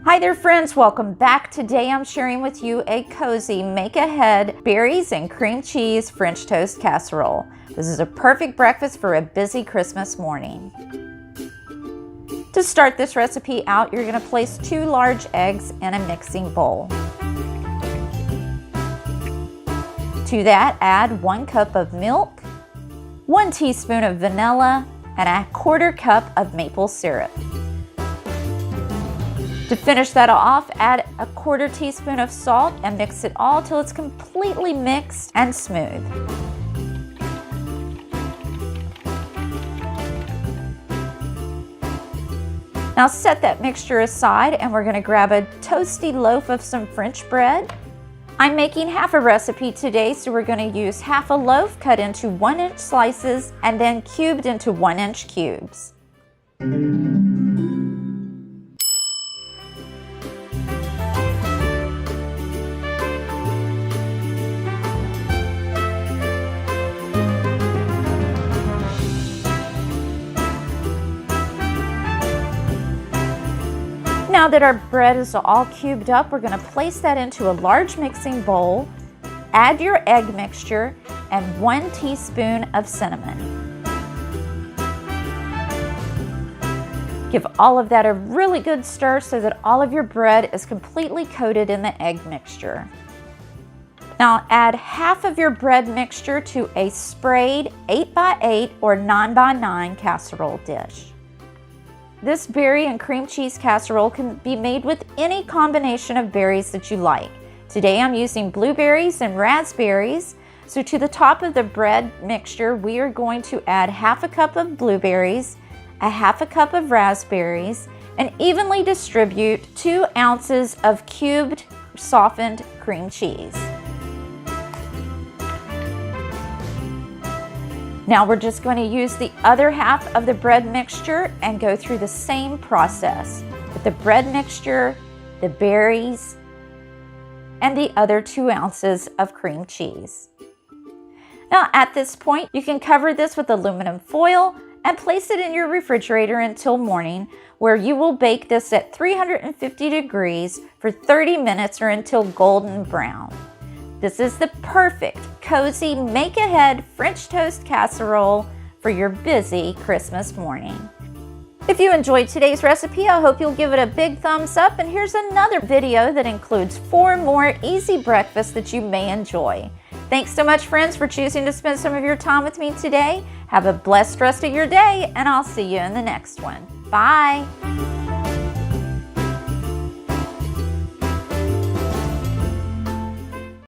Hi there friends, welcome back. Today I'm sharing with you a cozy make-ahead berries and cream cheese French toast casserole. This is a perfect breakfast for a busy Christmas morning. To start this recipe out, you're going to place 2 large eggs in a mixing bowl. To that, add 1 cup of milk, 1 teaspoon of vanilla, and a 1/4 cup of maple syrup. To finish that off, add a 1/4 teaspoon of salt and mix it all till it's completely mixed and smooth. Now set that mixture aside and we're going to grab a toasty loaf of some French bread. I'm making half a recipe today, so we're going to use half a loaf cut into 1-inch slices and then cubed into 1-inch cubes. Now that our bread is all cubed up, we're going to place that into a large mixing bowl, add your egg mixture, and 1 teaspoon of cinnamon. Give all of that a really good stir so that all of your bread is completely coated in the egg mixture. Now add half of your bread mixture to a sprayed 8x8 or 9x9 casserole dish. This berry and cream cheese casserole can be made with any combination of berries that you like. Today I'm using blueberries and raspberries. So to the top of the bread mixture, we are going to add half a cup of blueberries, a half a cup of raspberries, and evenly distribute 2 ounces of cubed softened cream cheese. Now we're just going to use the other half of the bread mixture and go through the same process with the bread mixture, the berries, and the other 2 ounces of cream cheese. Now at this point, you can cover this with aluminum foil and place it in your refrigerator until morning, where you will bake this at 350 degrees for 30 minutes or until golden brown. This is the perfect, cozy, make-ahead French toast casserole for your busy Christmas morning. If you enjoyed today's recipe, I hope you'll give it a big thumbs up, and here's another video that includes 4 more easy breakfasts that you may enjoy. Thanks so much, friends, for choosing to spend some of your time with me today. Have a blessed rest of your day, and I'll see you in the next one. Bye!